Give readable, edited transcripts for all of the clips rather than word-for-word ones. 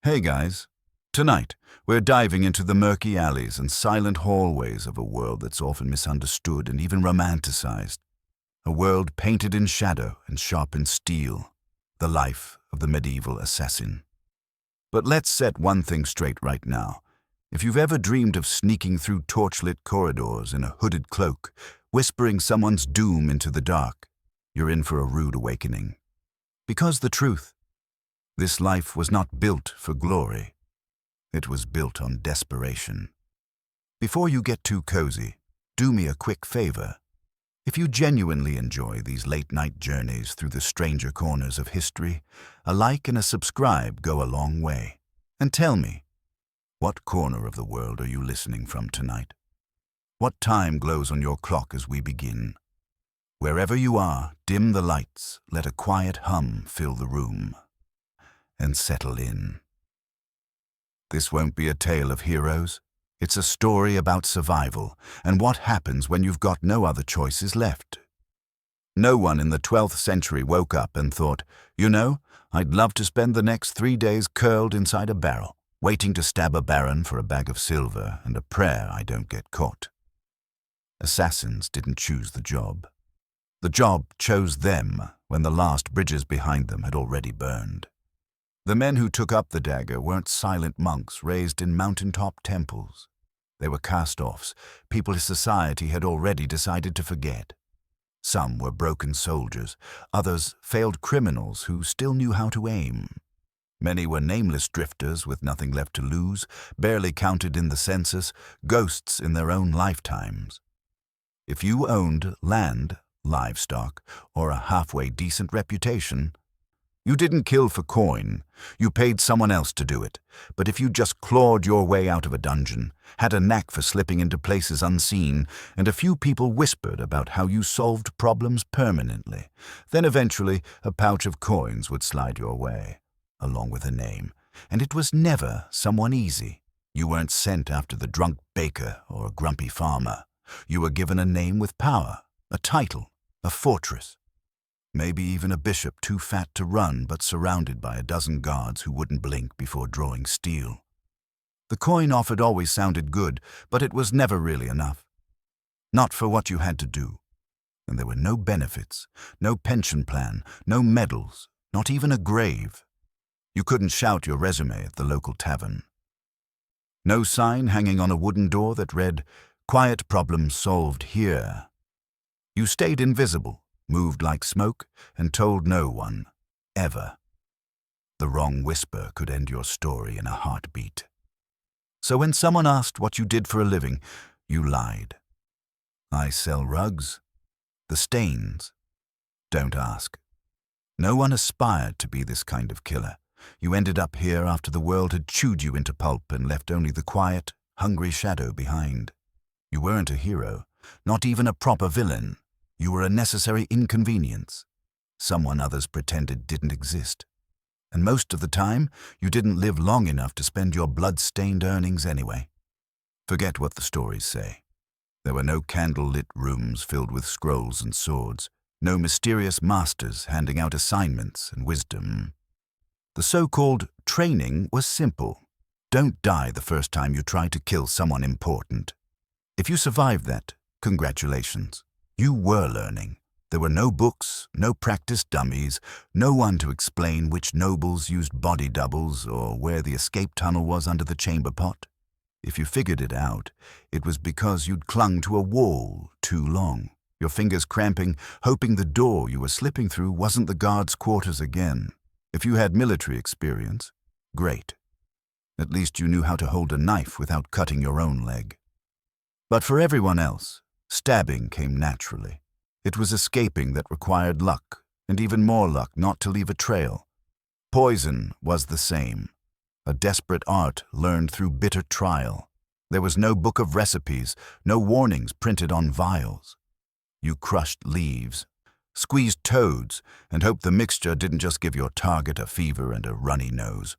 Hey guys, tonight we're diving into the murky alleys and silent hallways of a world that's often misunderstood and even romanticized. A world painted in shadow and sharpened steel, the life of the medieval assassin. But let's set one thing straight right now. If you've ever dreamed of sneaking through torchlit corridors in a hooded cloak, whispering someone's doom into the dark, you're in for a rude awakening. Because the truth, this life was not built for glory. It was built on desperation. Before you get too cozy, do me a quick favor. If you genuinely enjoy these late-night journeys through the stranger corners of history, a like and a subscribe go a long way. And tell me, what corner of the world are you listening from tonight? What time glows on your clock as we begin? Wherever you are, dim the lights, let a quiet hum fill the room, and settle in. This won't be a tale of heroes. It's a story about survival and what happens when you've got no other choices left. No one in the 12th century woke up and thought, I'd love to spend the next 3 days curled inside a barrel, waiting to stab a baron for a bag of silver and a prayer I don't get caught. Assassins didn't choose the job. The job chose them when the last bridges behind them had already burned. The men who took up the dagger weren't silent monks raised in mountaintop temples. They were cast-offs, people society had already decided to forget. Some were broken soldiers, others failed criminals who still knew how to aim. Many were nameless drifters with nothing left to lose, barely counted in the census, ghosts in their own lifetimes. If you owned land, livestock, or a halfway decent reputation, you didn't kill for coin, you paid someone else to do it. But if you just clawed your way out of a dungeon, had a knack for slipping into places unseen, and a few people whispered about how you solved problems permanently, then eventually a pouch of coins would slide your way, along with a name. And it was never someone easy. You weren't sent after the drunk baker or a grumpy farmer. You were given a name with power, a title, a fortress. Maybe even a bishop too fat to run but surrounded by a dozen guards who wouldn't blink before drawing steel. The coin offered always sounded good, but it was never really enough. Not for what you had to do. And there were no benefits, no pension plan, no medals, not even a grave. You couldn't shout your resume at the local tavern. No sign hanging on a wooden door that read, "Quiet problem solved here." You stayed invisible, moved like smoke, and told no one, ever. The wrong whisper could end your story in a heartbeat. So when someone asked what you did for a living, you lied. I sell rugs. The stains. Don't ask. No one aspired to be this kind of killer. You ended up here after the world had chewed you into pulp and left only the quiet, hungry shadow behind. You weren't a hero, not even a proper villain. You were a necessary inconvenience, someone others pretended didn't exist. And most of the time, you didn't live long enough to spend your blood-stained earnings anyway. Forget what the stories say. There were no candle-lit rooms filled with scrolls and swords, no mysterious masters handing out assignments and wisdom. The so-called training was simple. Don't die the first time you try to kill someone important. If you survived that, congratulations. You were learning. There were no books, no practice dummies, no one to explain which nobles used body doubles or where the escape tunnel was under the chamber pot. If you figured it out, it was because you'd clung to a wall too long, your fingers cramping, hoping the door you were slipping through wasn't the guards' quarters again. If you had military experience, great. At least you knew how to hold a knife without cutting your own leg. But for everyone else, stabbing came naturally. It was escaping that required luck, and even more luck not to leave a trail. Poison was the same, a desperate art learned through bitter trial. There was no book of recipes, no warnings printed on vials. You crushed leaves, squeezed toads, and hoped the mixture didn't just give your target a fever and a runny nose.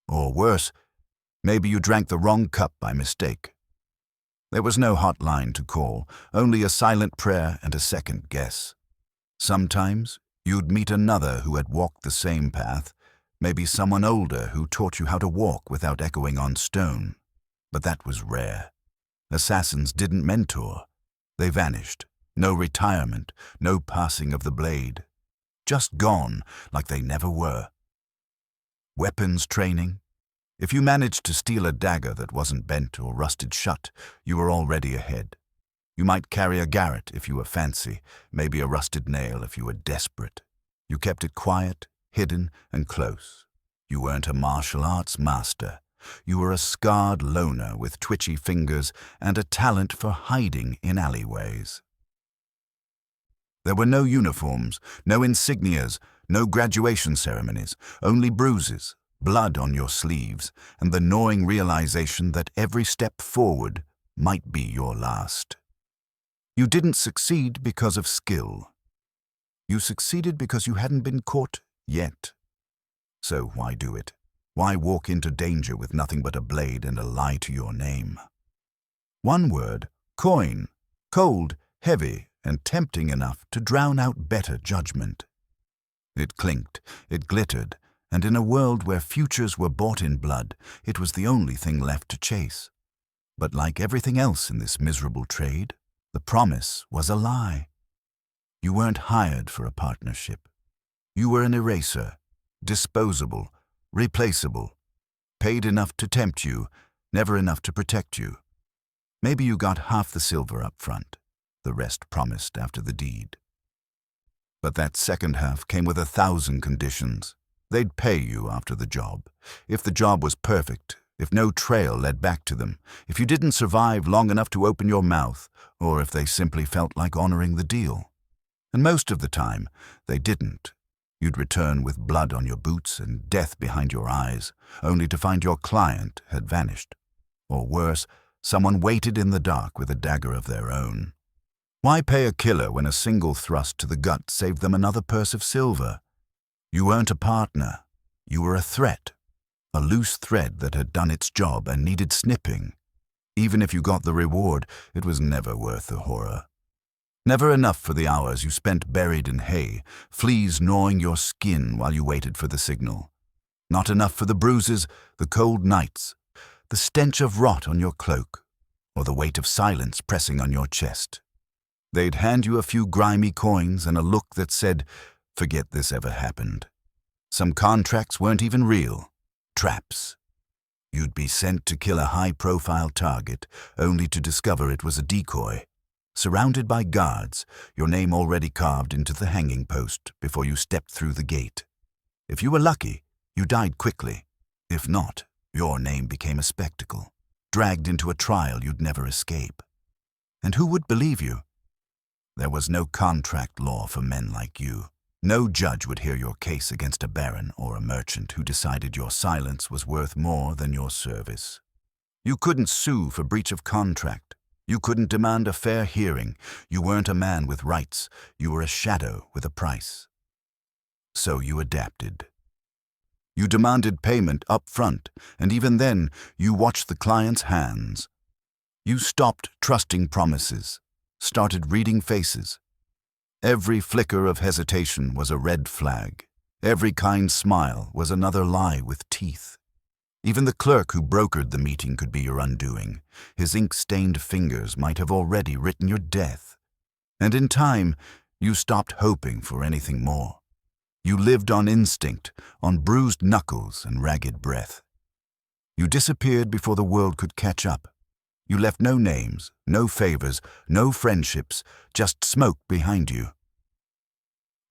Or worse, maybe you drank the wrong cup by mistake. There was no hotline to call, only a silent prayer and a second guess. Sometimes you'd meet another who had walked the same path, Maybe someone older who taught you how to walk without echoing on stone. But that was rare. Assassins didn't mentor. They vanished. No retirement, no passing of the blade. Just gone like they never were. Weapons training. If you managed to steal a dagger that wasn't bent or rusted shut, you were already ahead. You might carry a garrote if you were fancy, maybe a rusted nail if you were desperate. You kept it quiet, hidden, and close. You weren't a martial arts master. You were a scarred loner with twitchy fingers and a talent for hiding in alleyways. There were no uniforms, no insignias, no graduation ceremonies, only bruises, blood on your sleeves, and the gnawing realization that every step forward might be your last. You didn't succeed because of skill. You succeeded because you hadn't been caught yet. So why do it? Why walk into danger with nothing but a blade and a lie to your name? One word, coin, cold, heavy, and tempting enough to drown out better judgment. It clinked, it glittered, and in a world where futures were bought in blood, it was the only thing left to chase. But like everything else in this miserable trade, the promise was a lie. You weren't hired for a partnership. You were an eraser, disposable, replaceable, paid enough to tempt you, never enough to protect you. Maybe you got half the silver up front, the rest promised after the deed. But that second half came with 1,000 conditions. They'd pay you after the job. If the job was perfect, if no trail led back to them, if you didn't survive long enough to open your mouth, or if they simply felt like honoring the deal. And most of the time, they didn't. You'd return with blood on your boots and death behind your eyes, only to find your client had vanished. Or worse, someone waited in the dark with a dagger of their own. Why pay a killer when a single thrust to the gut saved them another purse of silver? You weren't a partner. You were a threat. A loose thread that had done its job and needed snipping. Even if you got the reward, it was never worth the horror. Never enough for the hours you spent buried in hay, fleas gnawing your skin while you waited for the signal. Not enough for the bruises, the cold nights, the stench of rot on your cloak, or the weight of silence pressing on your chest. They'd hand you a few grimy coins and a look that said, "Forget this ever happened." Some contracts weren't even real. Traps. You'd be sent to kill a high-profile target, only to discover it was a decoy. Surrounded by guards, your name already carved into the hanging post before you stepped through the gate. If you were lucky, you died quickly. If not, your name became a spectacle, dragged into a trial you'd never escape. And who would believe you? There was no contract law for men like you. No judge would hear your case against a baron or a merchant who decided your silence was worth more than your service. You couldn't sue for breach of contract. You couldn't demand a fair hearing. You weren't a man with rights. You were a shadow with a price. So you adapted. You demanded payment up front, and even then, you watched the client's hands. You stopped trusting promises, started reading faces. Every flicker of hesitation was a red flag. Every kind smile was another lie with teeth. Even the clerk who brokered the meeting could be your undoing. His ink-stained fingers might have already written your death. And in time, you stopped hoping for anything more. You lived on instinct, on bruised knuckles and ragged breath. You disappeared before the world could catch up. You left no names, no favors, no friendships, just smoke behind you.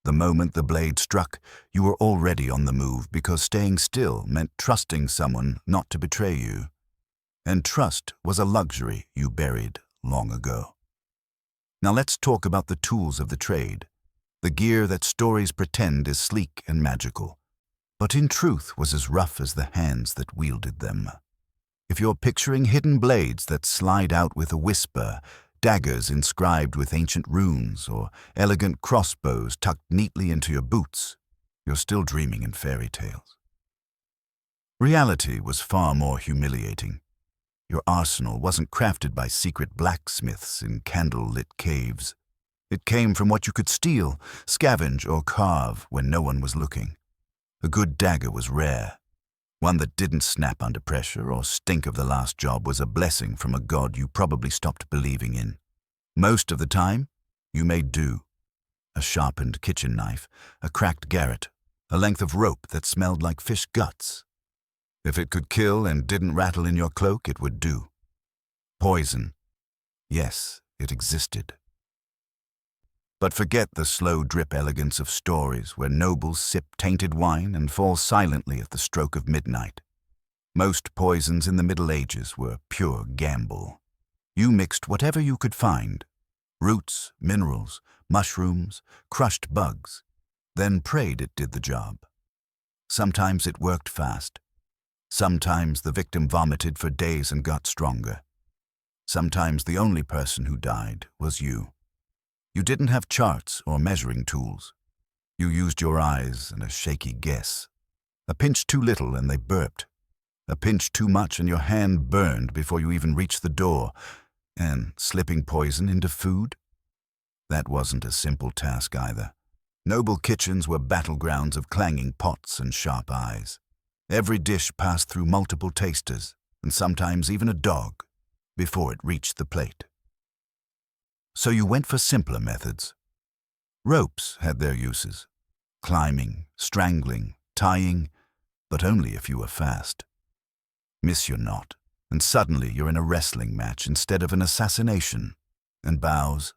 The moment the blade struck, you were already on the move because staying still meant trusting someone not to betray you. And trust was a luxury you buried long ago. Now let's talk about the tools of the trade, the gear that stories pretend is sleek and magical, but in truth was as rough as the hands that wielded them. If you're picturing hidden blades that slide out with a whisper, daggers inscribed with ancient runes, or elegant crossbows tucked neatly into your boots, you're still dreaming in fairy tales. Reality was far more humiliating. Your arsenal wasn't crafted by secret blacksmiths in candle-lit caves. It came from what you could steal, scavenge, or carve when no one was looking. A good dagger was rare. One that didn't snap under pressure or stink of the last job was a blessing from a god you probably stopped believing in. Most of the time, you made do. A sharpened kitchen knife, a cracked garrote, a length of rope that smelled like fish guts. If it could kill and didn't rattle in your cloak, it would do. Poison. Yes, it existed. But forget the slow drip elegance of stories where nobles sip tainted wine and fall silently at the stroke of midnight. Most poisons in the Middle Ages were pure gamble. You mixed whatever you could find, roots, minerals, mushrooms, crushed bugs, then prayed it did the job. Sometimes it worked fast. Sometimes the victim vomited for days and got stronger. Sometimes the only person who died was you. You didn't have charts or measuring tools. You used your eyes and a shaky guess. A pinch too little and they burped. A pinch too much and your hand burned before you even reached the door. And slipping poison into food? That wasn't a simple task either. Noble kitchens were battlegrounds of clanging pots and sharp eyes. Every dish passed through multiple tasters, and sometimes even a dog, before it reached the plate. So you went for simpler methods. Ropes had their uses. Climbing, strangling, tying, but only if you were fast. Miss your knot, and suddenly you're in a wrestling match instead of an assassination. And bows?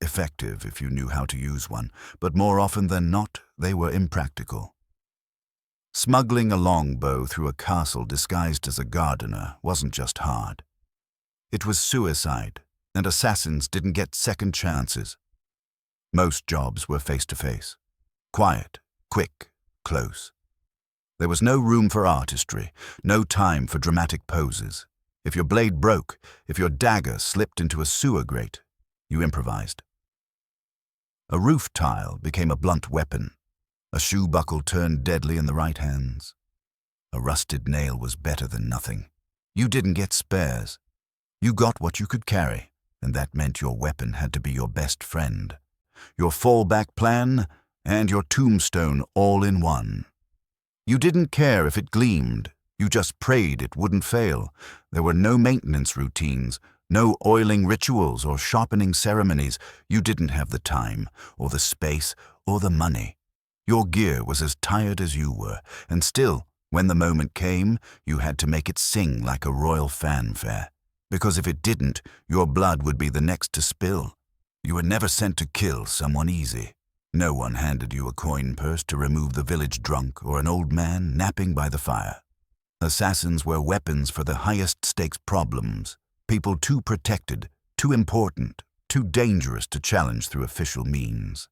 Effective if you knew how to use one, but more often than not, they were impractical. Smuggling a longbow through a castle disguised as a gardener wasn't just hard. It was suicide, and assassins didn't get second chances. Most jobs were face-to-face. Quiet, quick, close. There was no room for artistry, no time for dramatic poses. If your blade broke, if your dagger slipped into a sewer grate, you improvised. A roof tile became a blunt weapon. A shoe buckle turned deadly in the right hands. A rusted nail was better than nothing. You didn't get spares. You got what you could carry, and that meant your weapon had to be your best friend. Your fallback plan and your tombstone all in one. You didn't care if it gleamed. You just prayed it wouldn't fail. There were no maintenance routines, no oiling rituals or sharpening ceremonies. You didn't have the time, or the space, or the money. Your gear was as tired as you were, and still, when the moment came, you had to make it sing like a royal fanfare. Because if it didn't, your blood would be the next to spill. You were never sent to kill someone easy. No one handed you a coin purse to remove the village drunk or an old man napping by the fire. Assassins were weapons for the highest stakes problems, people too protected, too important, too dangerous to challenge through official means.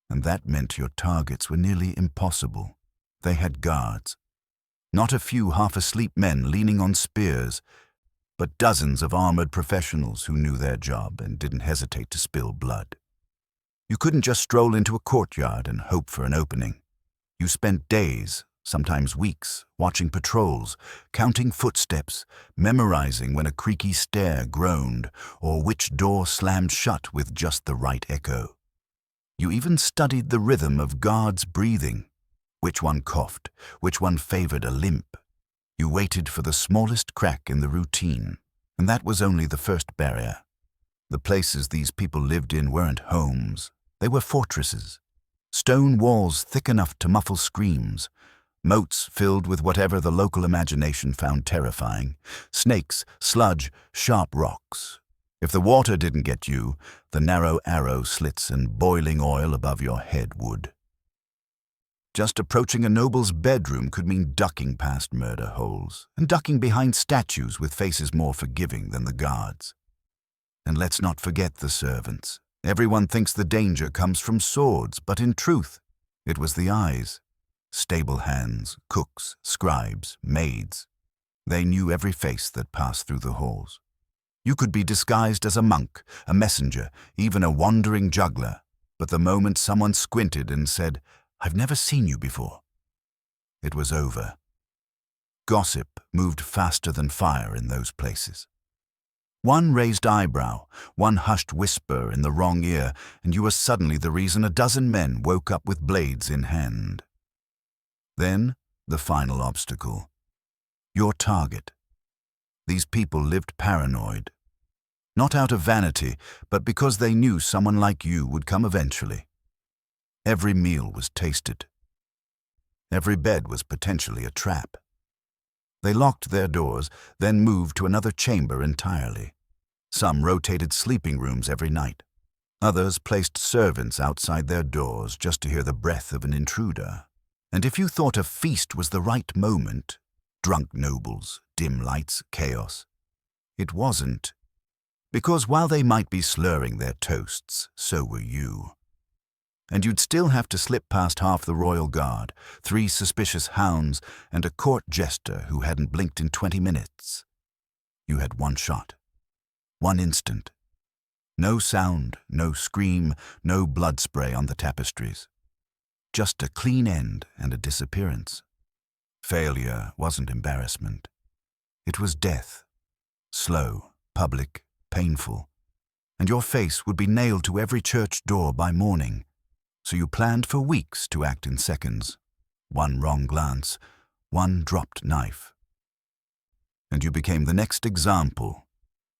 And that meant your targets were nearly impossible. They had guards. Not a few half-asleep men leaning on spears, but dozens of armored professionals who knew their job and didn't hesitate to spill blood. You couldn't just stroll into a courtyard and hope for an opening. You spent days, sometimes weeks, watching patrols, counting footsteps, memorizing when a creaky stair groaned or which door slammed shut with just the right echo. You even studied the rhythm of guards' breathing, which one coughed, which one favored a limp. You waited for the smallest crack in the routine, and that was only the first barrier. The places these people lived in weren't homes. They were fortresses. Stone walls thick enough to muffle screams, moats filled with whatever the local imagination found terrifying, snakes, sludge, sharp rocks. If the water didn't get you, the narrow arrow slits and boiling oil above your head would. Just approaching a noble's bedroom could mean ducking past murder holes and ducking behind statues with faces more forgiving than the guards. And let's not forget the servants. Everyone thinks the danger comes from swords, but in truth, it was the eyes. Stable hands, cooks, scribes, maids. They knew every face that passed through the halls. You could be disguised as a monk, a messenger, even a wandering juggler, but the moment someone squinted and said, "I've never seen you before," it was over. Gossip moved faster than fire in those places. One raised eyebrow, one hushed whisper in the wrong ear, and you were suddenly the reason a dozen men woke up with blades in hand. Then, the final obstacle. Your target. These people lived paranoid. Not out of vanity, but because they knew someone like you would come eventually. Every meal was tasted. Every bed was potentially a trap. They locked their doors, then moved to another chamber entirely. Some rotated sleeping rooms every night. Others placed servants outside their doors just to hear the breath of an intruder. And if you thought a feast was the right moment, drunk nobles, dim lights, chaos, it wasn't. Because while they might be slurring their toasts, so were you. And you'd still have to slip past half the royal guard, 3 suspicious hounds, and a court jester who hadn't blinked in 20 minutes. You had one shot. One instant. No sound, no scream, no blood spray on the tapestries. Just a clean end and a disappearance. Failure wasn't embarrassment. It was death. Slow, public, painful. And your face would be nailed to every church door by morning. So you planned for weeks to act in seconds. One wrong glance, one dropped knife. And you became the next example,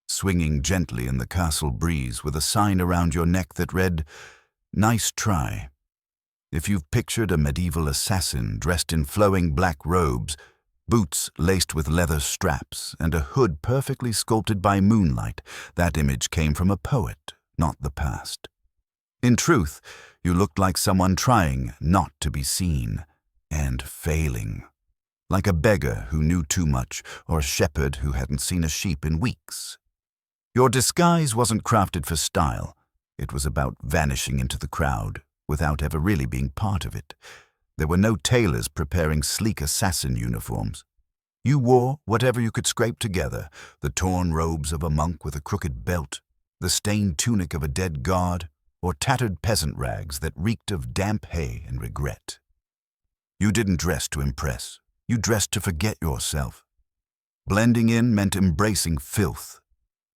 swinging gently in the castle breeze with a sign around your neck that read, "Nice try." If you've pictured a medieval assassin dressed in flowing black robes, boots laced with leather straps, and a hood perfectly sculpted by moonlight, that image came from a poet, not the past. In truth, you looked like someone trying not to be seen, and failing. Like a beggar who knew too much, or a shepherd who hadn't seen a sheep in weeks. Your disguise wasn't crafted for style. It was about vanishing into the crowd, without ever really being part of it. There were no tailors preparing sleek assassin uniforms. You wore whatever you could scrape together, the torn robes of a monk with a crooked belt, the stained tunic of a dead guard, or tattered peasant rags that reeked of damp hay and regret. You didn't dress to impress. You dressed to forget yourself. Blending in meant embracing filth.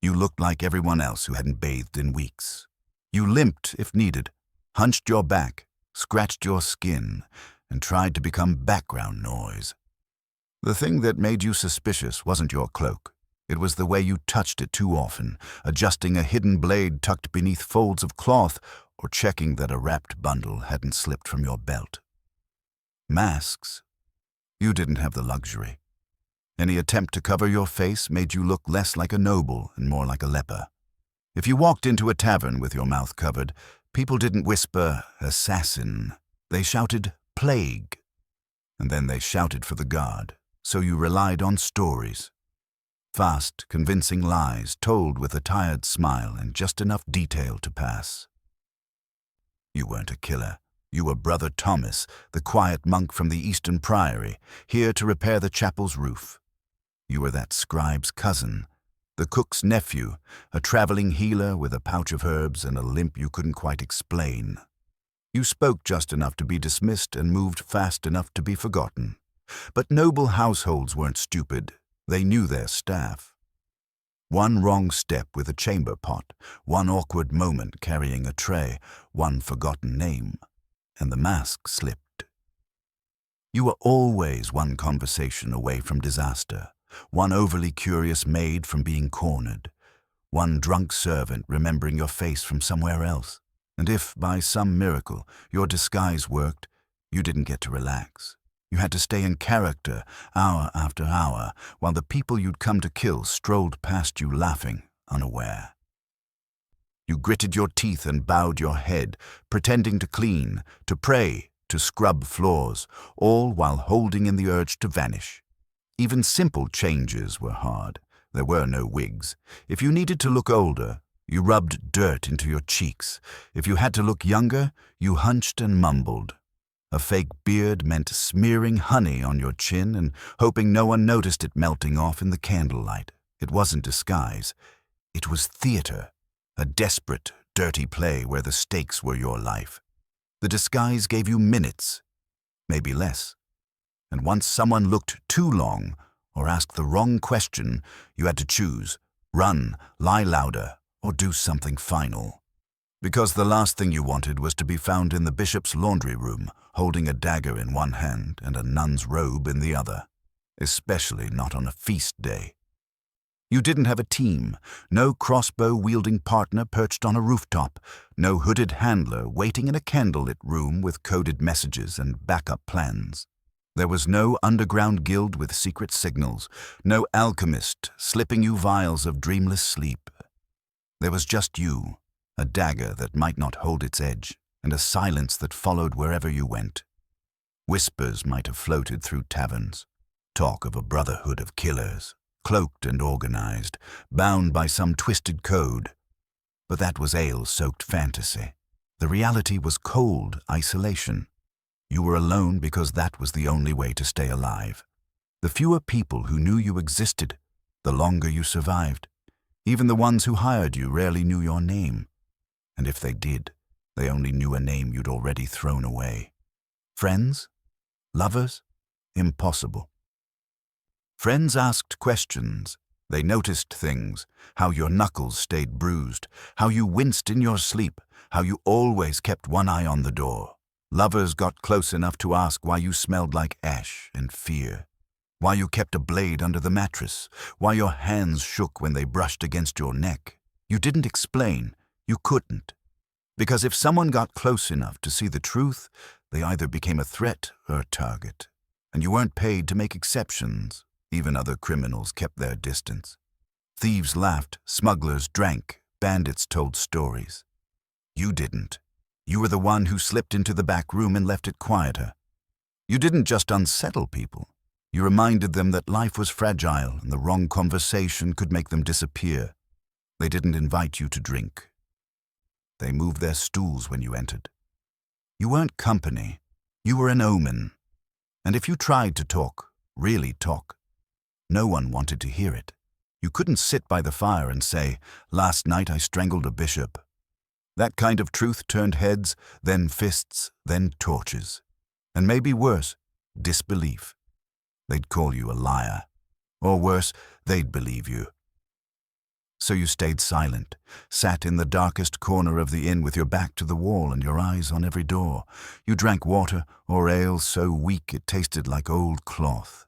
You looked like everyone else who hadn't bathed in weeks. You limped if needed, hunched your back, scratched your skin, and tried to become background noise. The thing that made you suspicious wasn't your cloak. It was the way you touched it too often, adjusting a hidden blade tucked beneath folds of cloth or checking that a wrapped bundle hadn't slipped from your belt. Masks. You didn't have the luxury. Any attempt to cover your face made you look less like a noble and more like a leper. If you walked into a tavern with your mouth covered, people didn't whisper, "Assassin." They shouted, "Plague." And then they shouted for the guard, so you relied on stories. Fast, convincing lies told with a tired smile and just enough detail to pass. You weren't a killer. You were Brother Thomas, the quiet monk from the Eastern Priory, here to repair the chapel's roof. You were that scribe's cousin, the cook's nephew, a traveling healer with a pouch of herbs and a limp you couldn't quite explain. You spoke just enough to be dismissed and moved fast enough to be forgotten. But noble households weren't stupid. They knew their staff. One wrong step with a chamber pot, one awkward moment carrying a tray, one forgotten name, and the mask slipped. You were always one conversation away from disaster, one overly curious maid from being cornered, one drunk servant remembering your face from somewhere else. And if, by some miracle, your disguise worked, you didn't get to relax. You had to stay in character hour after hour, while the people you'd come to kill strolled past you laughing, unaware. You gritted your teeth and bowed your head, pretending to clean, to pray, to scrub floors, all while holding in the urge to vanish. Even simple changes were hard. There were no wigs. If you needed to look older, you rubbed dirt into your cheeks. If you had to look younger, you hunched and mumbled. A fake beard meant smearing honey on your chin and hoping no one noticed it melting off in the candlelight. It wasn't disguise. It was theater, a desperate, dirty play where the stakes were your life. The disguise gave you minutes, maybe less. And once someone looked too long or asked the wrong question, you had to choose, run, lie louder, or do something final. Because the last thing you wanted was to be found in the bishop's laundry room, holding a dagger in one hand and a nun's robe in the other, especially not on a feast day. You didn't have a team, no crossbow-wielding partner perched on a rooftop, no hooded handler waiting in a candlelit room with coded messages and backup plans. There was no underground guild with secret signals, no alchemist slipping you vials of dreamless sleep. There was just you, a dagger that might not hold its edge, and a silence that followed wherever you went. Whispers might have floated through taverns, talk of a brotherhood of killers, cloaked and organized, bound by some twisted code. But that was ale-soaked fantasy. The reality was cold isolation. You were alone because that was the only way to stay alive. The fewer people who knew you existed, the longer you survived. Even the ones who hired you rarely knew your name. And if they did, they only knew a name you'd already thrown away. Friends? Lovers? Impossible. Friends asked questions. They noticed things, how your knuckles stayed bruised, how you winced in your sleep, how you always kept one eye on the door. Lovers got close enough to ask why you smelled like ash and fear, why you kept a blade under the mattress, why your hands shook when they brushed against your neck. You didn't explain. You couldn't. Because if someone got close enough to see the truth, they either became a threat or a target. And you weren't paid to make exceptions. Even other criminals kept their distance. Thieves laughed, smugglers drank, bandits told stories. You didn't. You were the one who slipped into the back room and left it quieter. You didn't just unsettle people. You reminded them that life was fragile and the wrong conversation could make them disappear. They didn't invite you to drink. They moved their stools when you entered. You weren't company. You were an omen. And if you tried to talk, really talk, no one wanted to hear it. You couldn't sit by the fire and say, "Last night I strangled a bishop." That kind of truth turned heads, then fists, then torches. And maybe worse, disbelief. They'd call you a liar. Or worse, they'd believe you. So you stayed silent, sat in the darkest corner of the inn with your back to the wall and your eyes on every door. You drank water or ale so weak it tasted like old cloth.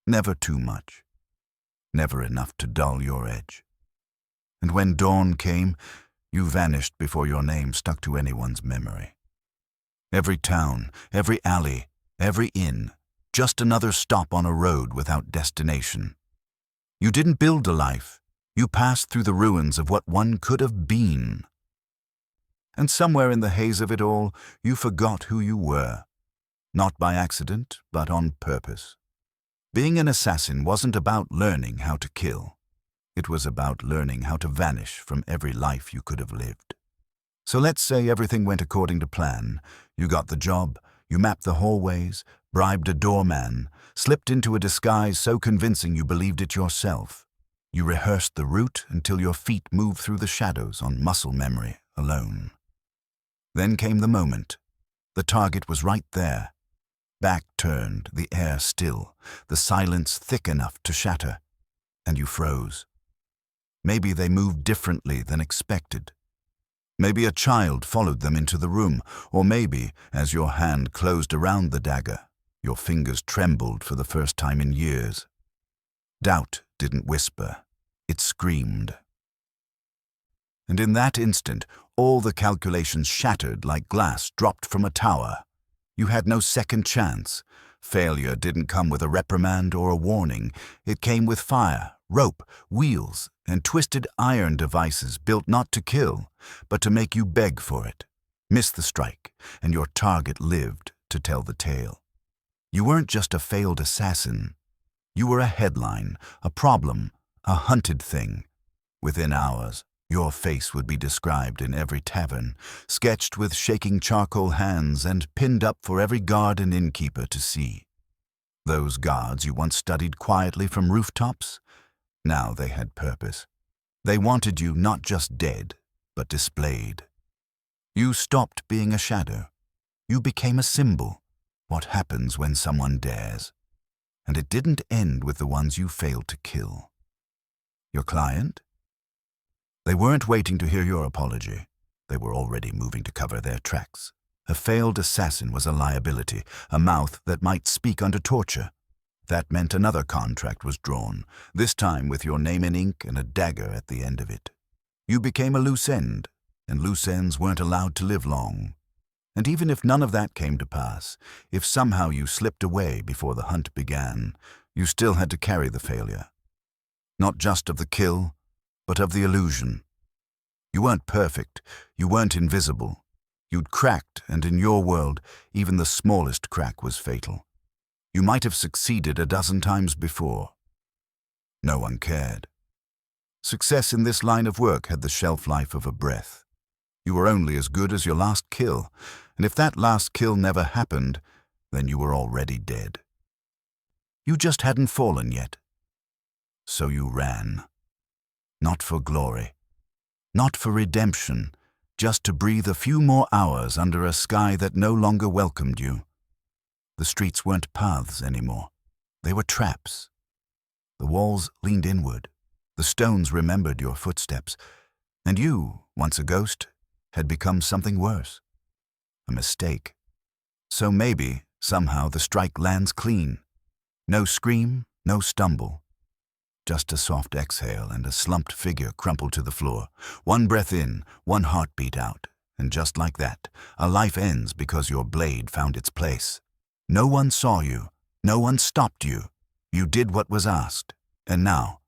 Never too much. Never enough to dull your edge. And when dawn came, you vanished before your name stuck to anyone's memory. Every town, every alley, every inn, just another stop on a road without destination. You didn't build a life. You passed through the ruins of what one could have been. And somewhere in the haze of it all, you forgot who you were. Not by accident, but on purpose. Being an assassin wasn't about learning how to kill. It was about learning how to vanish from every life you could have lived. So let's say everything went according to plan. You got the job, you mapped the hallways, bribed a doorman, slipped into a disguise so convincing you believed it yourself. You rehearsed the route until your feet moved through the shadows on muscle memory alone. Then came the moment. The target was right there. Back turned, the air still, the silence thick enough to shatter. And you froze. Maybe they moved differently than expected. Maybe a child followed them into the room, or maybe, as your hand closed around the dagger, your fingers trembled for the first time in years. Doubt didn't whisper, it screamed. And in that instant, all the calculations shattered like glass dropped from a tower. You had no second chance. Failure didn't come with a reprimand or a warning. It came with fire, rope, wheels, and twisted iron devices built not to kill, but to make you beg for it. Miss the strike, and your target lived to tell the tale. You weren't just a failed assassin. You were a headline, a problem, a hunted thing. Within hours, your face would be described in every tavern, sketched with shaking charcoal hands and pinned up for every guard and innkeeper to see. Those guards you once studied quietly from rooftops, now they had purpose. They wanted you not just dead, but displayed. You stopped being a shadow. You became a symbol, what happens when someone dares. And it didn't end with the ones you failed to kill. Your client? They weren't waiting to hear your apology. They were already moving to cover their tracks. A failed assassin was a liability, a mouth that might speak under torture. That meant another contract was drawn, this time with your name in ink and a dagger at the end of it. You became a loose end, and loose ends weren't allowed to live long. And even if none of that came to pass, if somehow you slipped away before the hunt began, you still had to carry the failure. Not just of the kill, but of the illusion. You weren't perfect, you weren't invisible. You'd cracked, and in your world, even the smallest crack was fatal. You might have succeeded a dozen times before. No one cared. Success in this line of work had the shelf life of a breath. You were only as good as your last kill, and if that last kill never happened, then you were already dead. You just hadn't fallen yet. So you ran. Not for glory. Not for redemption, just to breathe a few more hours under a sky that no longer welcomed you. The streets weren't paths anymore. They were traps. The walls leaned inward. The stones remembered your footsteps. And you, once a ghost, had become something worse. A mistake. So maybe, somehow, the strike lands clean. No scream, no stumble. Just a soft exhale and a slumped figure crumpled to the floor. One breath in, one heartbeat out. And just like that, a life ends because your blade found its place. No one saw you. No one stopped you. You did what was asked. And now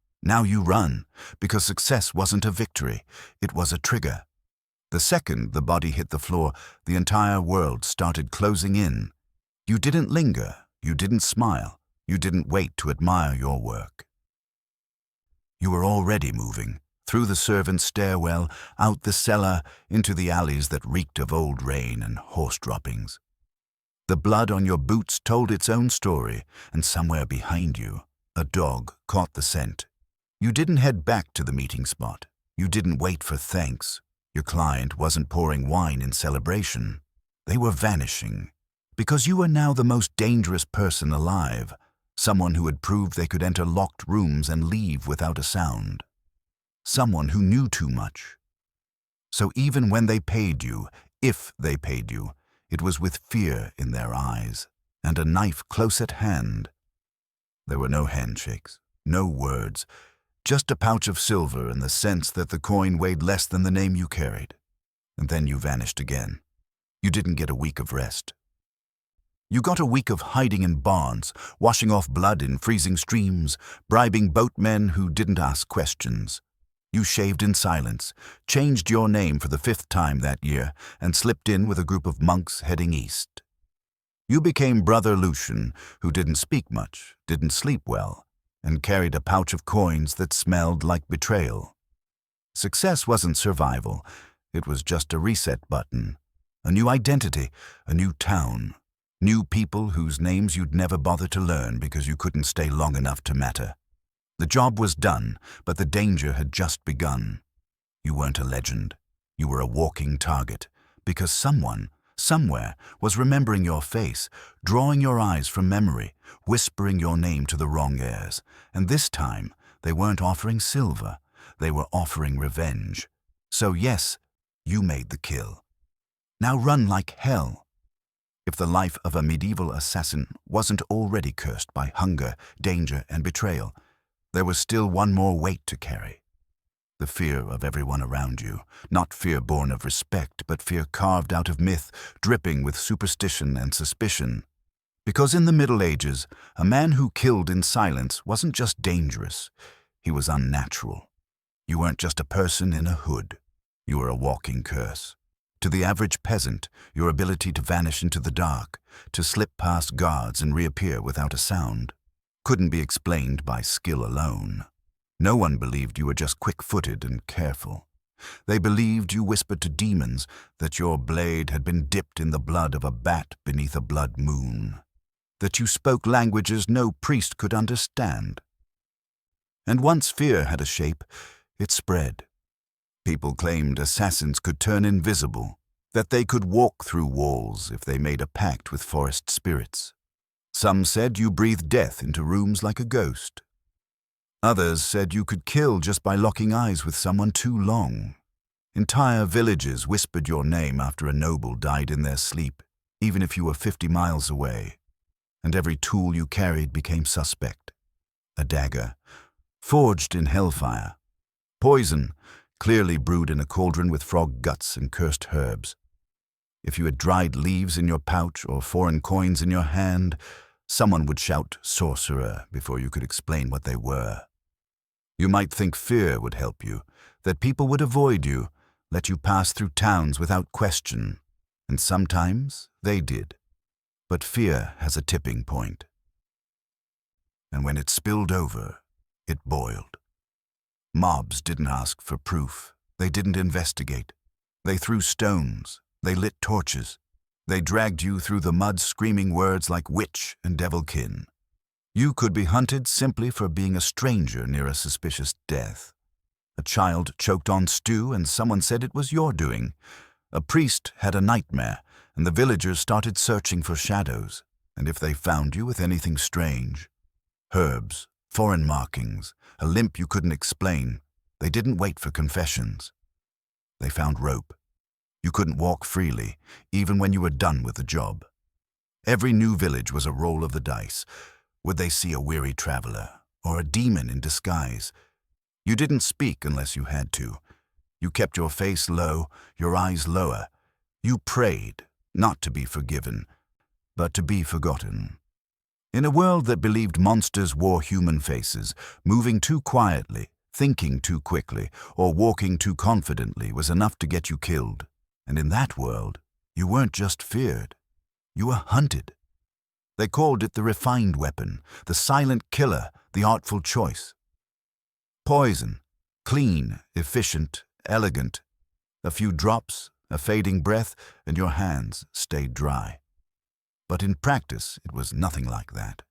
you run, because success wasn't a victory. It was a trigger. The second the body hit the floor, the entire world started closing in. You didn't linger. You didn't smile. You didn't wait to admire your work. You were already moving, through the servants' stairwell, out the cellar, into the alleys that reeked of old rain and horse droppings. The blood on your boots told its own story, and somewhere behind you, a dog caught the scent. You didn't head back to the meeting spot. You didn't wait for thanks. Your client wasn't pouring wine in celebration. They were vanishing, because you were now the most dangerous person alive, someone who had proved they could enter locked rooms and leave without a sound. Someone who knew too much. So even when they paid you, if they paid you, it was with fear in their eyes, and a knife close at hand. There were no handshakes, no words, just a pouch of silver and the sense that the coin weighed less than the name you carried. And then you vanished again. You didn't get a week of rest. You got a week of hiding in barns, washing off blood in freezing streams, bribing boatmen who didn't ask questions. You shaved in silence, changed your name for the 5th time that year, and slipped in with a group of monks heading east. You became Brother Lucian, who didn't speak much, didn't sleep well, and carried a pouch of coins that smelled like betrayal. Success wasn't survival, it was just a reset button, a new identity, a new town, new people whose names you'd never bother to learn because you couldn't stay long enough to matter. The job was done, but the danger had just begun. You weren't a legend. You were a walking target, because someone, somewhere, was remembering your face, drawing your eyes from memory, whispering your name to the wrong ears. And this time, they weren't offering silver. They were offering revenge. So yes, you made the kill. Now run like hell. If the life of a medieval assassin wasn't already cursed by hunger, danger, and betrayal, there was still one more weight to carry. The fear of everyone around you, not fear born of respect, but fear carved out of myth, dripping with superstition and suspicion. Because in the Middle Ages, a man who killed in silence wasn't just dangerous, he was unnatural. You weren't just a person in a hood, you were a walking curse. To the average peasant, your ability to vanish into the dark, to slip past guards and reappear without a sound, couldn't be explained by skill alone. No one believed you were just quick-footed and careful. They believed you whispered to demons that your blade had been dipped in the blood of a bat beneath a blood moon, that you spoke languages no priest could understand. And once fear had a shape, it spread. People claimed assassins could turn invisible, that they could walk through walls if they made a pact with forest spirits. Some said you breathed death into rooms like a ghost. Others said you could kill just by locking eyes with someone too long. Entire villages whispered your name after a noble died in their sleep, even if you were 50 miles away. And every tool you carried became suspect. A dagger, forged in hellfire. Poison, clearly brewed in a cauldron with frog guts and cursed herbs. If you had dried leaves in your pouch or foreign coins in your hand, someone would shout sorcerer before you could explain what they were. You might think fear would help you, that people would avoid you, let you pass through towns without question, and sometimes they did. But fear has a tipping point. And when it spilled over, it boiled. Mobs didn't ask for proof. They didn't investigate. They threw stones. They lit torches. They dragged you through the mud screaming words like witch and devilkin. You could be hunted simply for being a stranger near a suspicious death. A child choked on stew and someone said it was your doing. A priest had a nightmare and the villagers started searching for shadows. And if they found you with anything strange, herbs, foreign markings, a limp you couldn't explain, they didn't wait for confessions. They found rope. You couldn't walk freely, even when you were done with the job. Every new village was a roll of the dice. Would they see a weary traveler, or a demon in disguise? You didn't speak unless you had to. You kept your face low, your eyes lower. You prayed, not to be forgiven, but to be forgotten. In a world that believed monsters wore human faces, moving too quietly, thinking too quickly, or walking too confidently was enough to get you killed. And in that world, you weren't just feared, you were hunted. They called it the refined weapon, the silent killer, the artful choice. Poison, clean, efficient, elegant. A few drops, a fading breath, and your hands stayed dry. But in practice, it was nothing like that.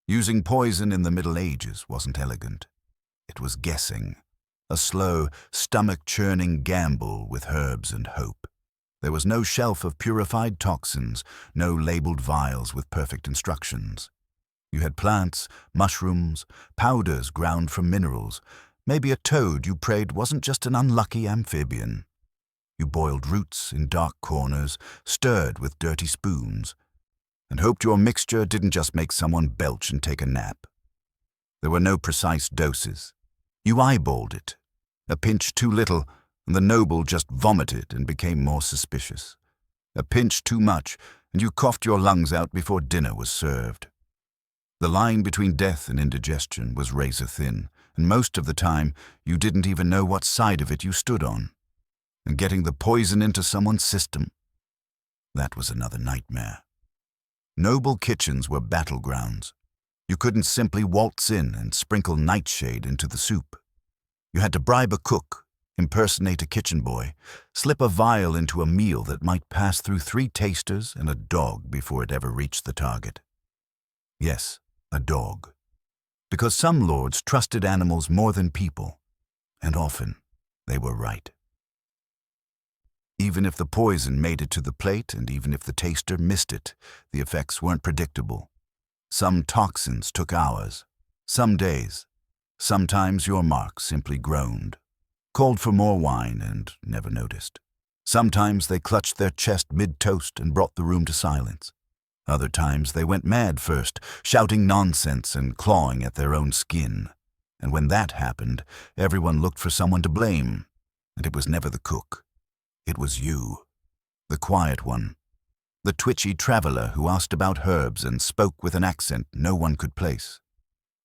Using poison in the Middle Ages wasn't elegant. It was guessing. A slow, stomach-churning gamble with herbs and hope. There was no shelf of purified toxins, no labeled vials with perfect instructions. You had plants, mushrooms, powders ground from minerals. Maybe a toad you prayed wasn't just an unlucky amphibian. You boiled roots in dark corners, stirred with dirty spoons, and hoped your mixture didn't just make someone belch and take a nap. There were no precise doses. You eyeballed it. A pinch too little, and the noble just vomited and became more suspicious. A pinch too much, and you coughed your lungs out before dinner was served. The line between death and indigestion was razor thin, and most of the time you didn't even know what side of it you stood on. And getting the poison into someone's system, that was another nightmare. Noble kitchens were battlegrounds. You couldn't simply waltz in and sprinkle nightshade into the soup. You had to bribe a cook, impersonate a kitchen boy, slip a vial into a meal that might pass through 3 tasters and a dog before it ever reached the target. Yes, a dog. Because some lords trusted animals more than people, and often they were right. Even if the poison made it to the plate and even if the taster missed it, the effects weren't predictable. Some toxins took hours, some days. Sometimes your mark simply groaned, called for more wine and never noticed. Sometimes they clutched their chest mid-toast and brought the room to silence. Other times they went mad first, shouting nonsense and clawing at their own skin. And when that happened, everyone looked for someone to blame. And it was never the cook. It was you, the quiet one, the twitchy traveler who asked about herbs and spoke with an accent no one could place.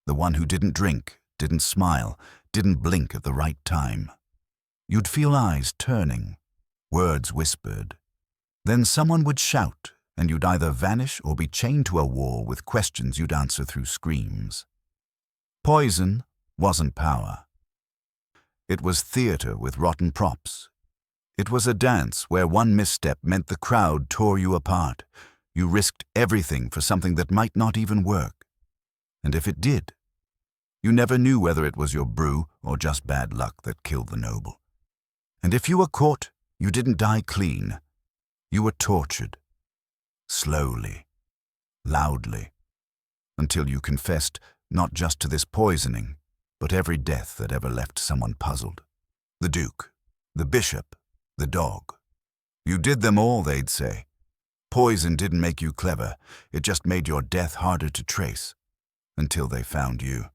The one who didn't drink, didn't smile, didn't blink at the right time. You'd feel eyes turning, words whispered. Then someone would shout, and you'd either vanish or be chained to a wall with questions you'd answer through screams. Poison wasn't power. It was theater with rotten props. It was a dance where one misstep meant the crowd tore you apart. You risked everything for something that might not even work. And if it did, you never knew whether it was your brew or just bad luck that killed the noble. And if you were caught, you didn't die clean. You were tortured. Slowly, loudly, until you confessed not just to this poisoning, but every death that ever left someone puzzled. The Duke, the bishop, the dog. You did them all, they'd say. Poison didn't make you clever, it just made your death harder to trace. Until they found you.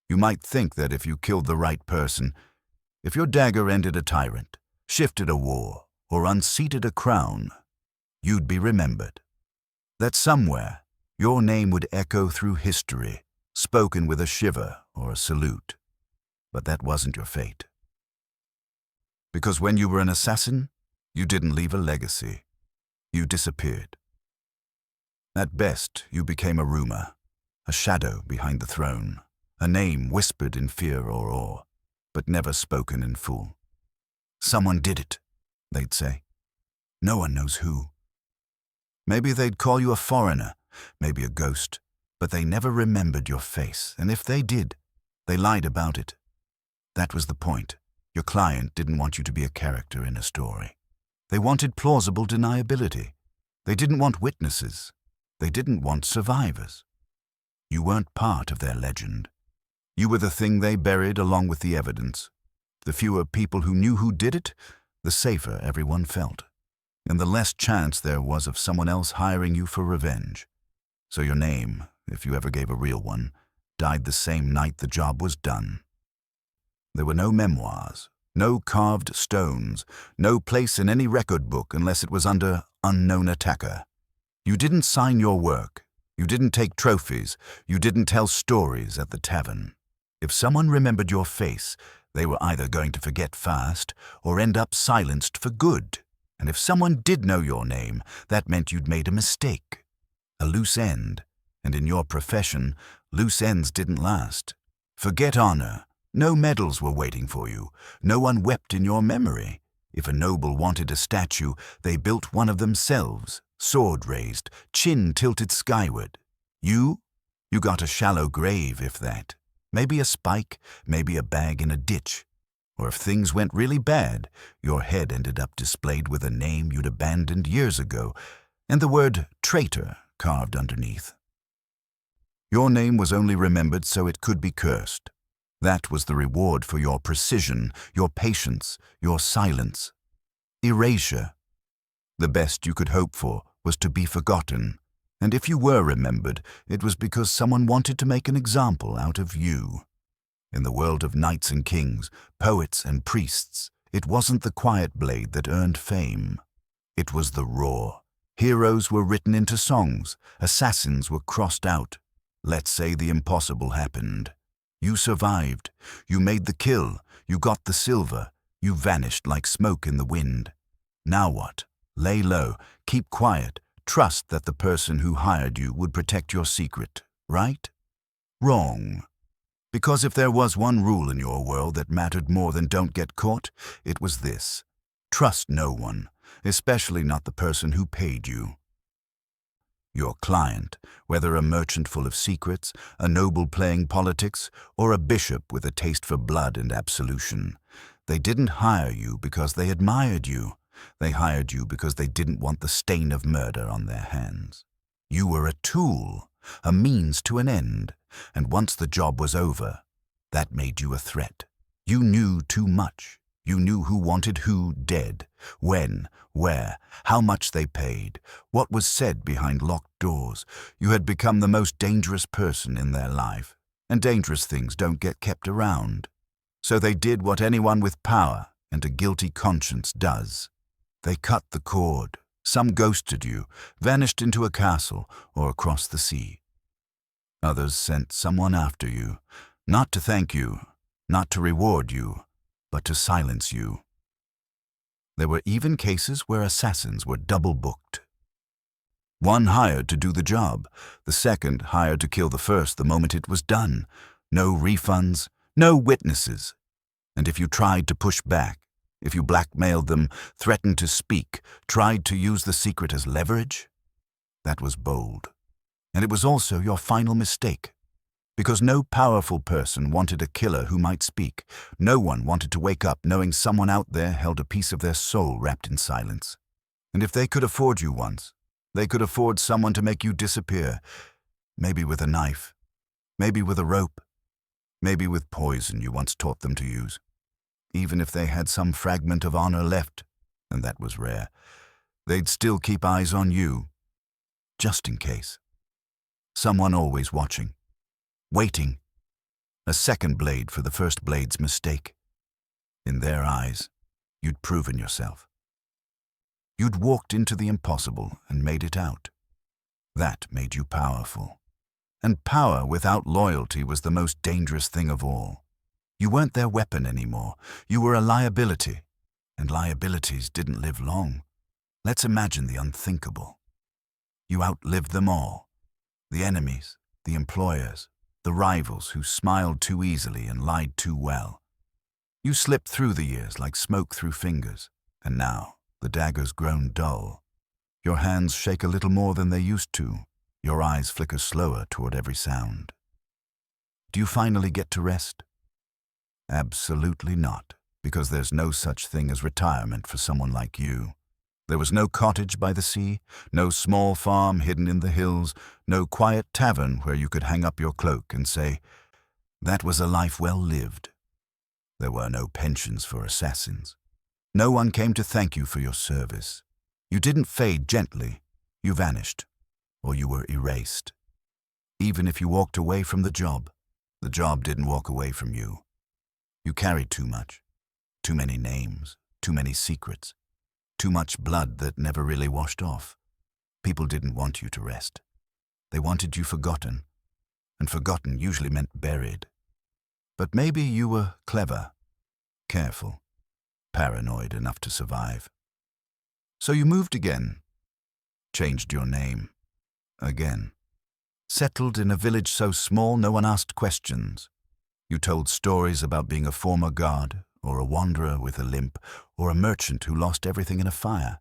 You might think that if you killed the right person, if your dagger ended a tyrant, shifted a war, or unseated a crown, you'd be remembered. That somewhere, your name would echo through history, spoken with a shiver or a salute. But that wasn't your fate. Because when you were an assassin, you didn't leave a legacy. You disappeared. At best, you became a rumor, a shadow behind the throne, a name whispered in fear or awe, but never spoken in full. Someone did it, they'd say. No one knows who. Maybe they'd call you a foreigner, maybe a ghost, but they never remembered your face, and if they did, they lied about it. That was the point. Your client didn't want you to be a character in a story. They wanted plausible deniability. They didn't want witnesses. They didn't want survivors. You weren't part of their legend. You were the thing they buried along with the evidence. The fewer people who knew who did it, the safer everyone felt, and the less chance there was of someone else hiring you for revenge. So your name, if you ever gave a real one, died the same night the job was done. There were no memoirs, no carved stones, no place in any record book unless it was under unknown attacker. You didn't sign your work. You didn't take trophies. You didn't tell stories at the tavern. If someone remembered your face, they were either going to forget fast or end up silenced for good. And if someone did know your name, that meant you'd made a mistake, a loose end. And in your profession, loose ends didn't last. Forget honor. No medals were waiting for you. No one wept in your memory. If a noble wanted a statue, they built one of themselves, sword raised, chin tilted skyward. You got a shallow grave, if that. Maybe a spike, maybe a bag in a ditch. Or if things went really bad, your head ended up displayed with a name you'd abandoned years ago, and the word traitor carved underneath. Your name was only remembered so it could be cursed. That was the reward for your precision, your patience, your silence. Erasure. The best you could hope for was to be forgotten, and if you were remembered, it was because someone wanted to make an example out of you. In the world of knights and kings, poets and priests, it wasn't the quiet blade that earned fame. It was the roar. Heroes were written into songs, assassins were crossed out. Let's say the impossible happened. You survived. You made the kill. You got the silver. You vanished like smoke in the wind. Now what? Lay low. Keep quiet. Trust that the person who hired you would protect your secret, right? Wrong. Because if there was one rule in your world that mattered more than don't get caught, it was this. Trust no one, especially not the person who paid you. Your client, whether a merchant full of secrets, a noble playing politics, or a bishop with a taste for blood and absolution, they didn't hire you because they admired you. They hired you because they didn't want the stain of murder on their hands. You were a tool, a means to an end, and once the job was over, that made you a threat. You knew too much. You knew who wanted who dead, when, where, how much they paid, what was said behind locked doors. You had become the most dangerous person in their life, and dangerous things don't get kept around. So they did what anyone with power and a guilty conscience does. They cut the cord. Some ghosted you, vanished into a castle or across the sea. Others sent someone after you, not to thank you, not to reward you, but to silence you. There were even cases where assassins were double-booked. One hired to do the job, the second hired to kill the first the moment it was done. No refunds, no witnesses. And if you tried to push back, if you blackmailed them, threatened to speak, tried to use the secret as leverage, that was bold. And it was also your final mistake. Because no powerful person wanted a killer who might speak. No one wanted to wake up knowing someone out there held a piece of their soul wrapped in silence. And if they could afford you once, they could afford someone to make you disappear, maybe with a knife, maybe with a rope, maybe with poison you once taught them to use. Even if they had some fragment of honor left, and that was rare, they'd still keep eyes on you, just in case. Someone always watching, waiting, a second blade for the first blade's mistake. In their eyes, you'd proven yourself. You'd walked into the impossible and made it out. That made you powerful. And power without loyalty was the most dangerous thing of all. You weren't their weapon anymore. You were a liability, and liabilities didn't live long. Let's imagine the unthinkable. You outlived them all. The enemies, the employers, the rivals who smiled too easily and lied too well. You slipped through the years like smoke through fingers, and now the dagger's grown dull. Your hands shake a little more than they used to. Your eyes flicker slower toward every sound. Do you finally get to rest? Absolutely not, because there's no such thing as retirement for someone like you. There was no cottage by the sea, no small farm hidden in the hills, no quiet tavern where you could hang up your cloak and say, "That was a life well lived." There were no pensions for assassins. No one came to thank you for your service. You didn't fade gently. You vanished, or you were erased. Even if you walked away from the job didn't walk away from you. You carried too much, too many names, too many secrets, too much blood that never really washed off. People didn't want you to rest. They wanted you forgotten, and forgotten usually meant buried. But maybe you were clever, careful, paranoid enough to survive. So you moved again, changed your name, again. Settled in a village so small no one asked questions. You told stories about being a former guard, or a wanderer with a limp, or a merchant who lost everything in a fire.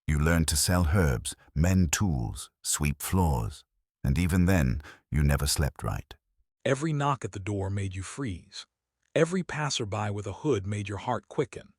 You learned to sell herbs, mend tools, sweep floors, and even then, you never slept right. Every knock at the door made you freeze. Every passerby with a hood made your heart quicken.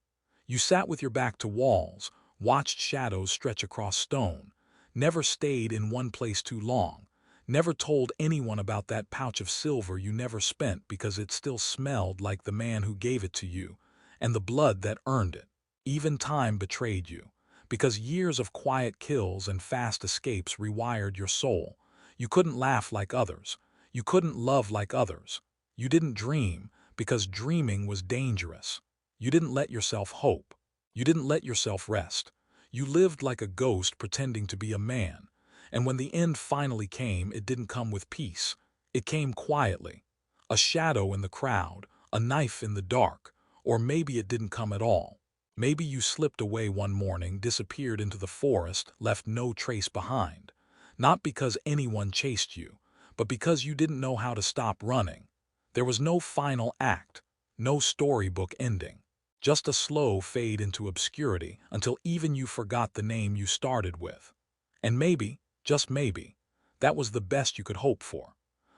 You sat with your back to walls, watched shadows stretch across stone, never stayed in one place too long, never told anyone about that pouch of silver you never spent because it still smelled like the man who gave it to you, and the blood that earned it. Even time betrayed you, because years of quiet kills and fast escapes rewired your soul. You couldn't laugh like others. You couldn't love like others. You didn't dream, because dreaming was dangerous. You didn't let yourself hope. You didn't let yourself rest. You lived like a ghost pretending to be a man. And when the end finally came, it didn't come with peace. It came quietly. A shadow in the crowd, a knife in the dark, or maybe it didn't come at all. Maybe you slipped away one morning, disappeared into the forest, left no trace behind. Not because anyone chased you, but because you didn't know how to stop running. There was no final act, no storybook ending, just a slow fade into obscurity until even you forgot the name you started with. And maybe, just maybe, that was the best you could hope for.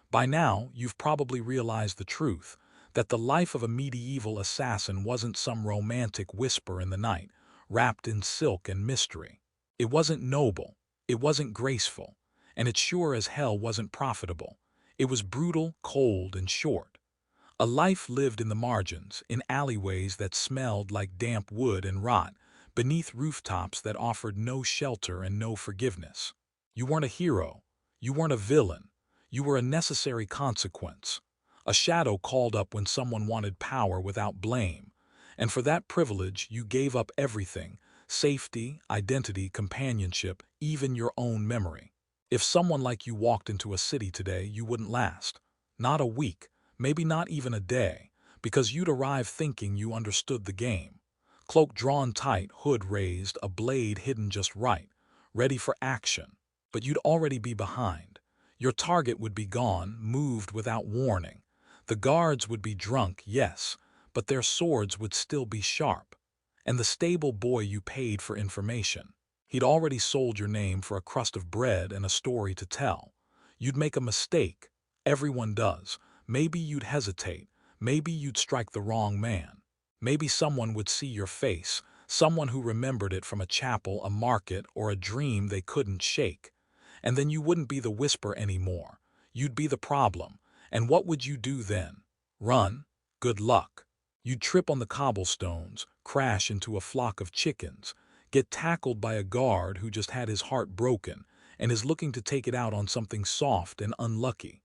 By now, you've probably realized the truth, that the life of a medieval assassin wasn't some romantic whisper in the night, wrapped in silk and mystery. It wasn't noble, it wasn't graceful, and it sure as hell wasn't profitable. It was brutal, cold, and short. A life lived in the margins, in alleyways that smelled like damp wood and rot, beneath rooftops that offered no shelter and no forgiveness. You weren't a hero. You weren't a villain. You were a necessary consequence. A shadow called up when someone wanted power without blame. And for that privilege, you gave up everything: safety, identity, companionship, even your own memory. If someone like you walked into a city today, you wouldn't last. Not a week, maybe not even a day, because you'd arrive thinking you understood the game. Cloak drawn tight, hood raised, a blade hidden just right, ready for action. But you'd already be behind. Your target would be gone, moved without warning. The guards would be drunk, yes, but their swords would still be sharp. And the stable boy you paid for information, he'd already sold your name for a crust of bread and a story to tell. You'd make a mistake. Everyone does. Maybe you'd hesitate. Maybe you'd strike the wrong man. Maybe someone would see your face, someone who remembered it from a chapel, a market, or a dream they couldn't shake. And then you wouldn't be the whisper anymore. You'd be the problem. And what would you do then? Run? Good luck. You'd trip on the cobblestones, crash into a flock of chickens, get tackled by a guard who just had his heart broken and is looking to take it out on something soft and unlucky.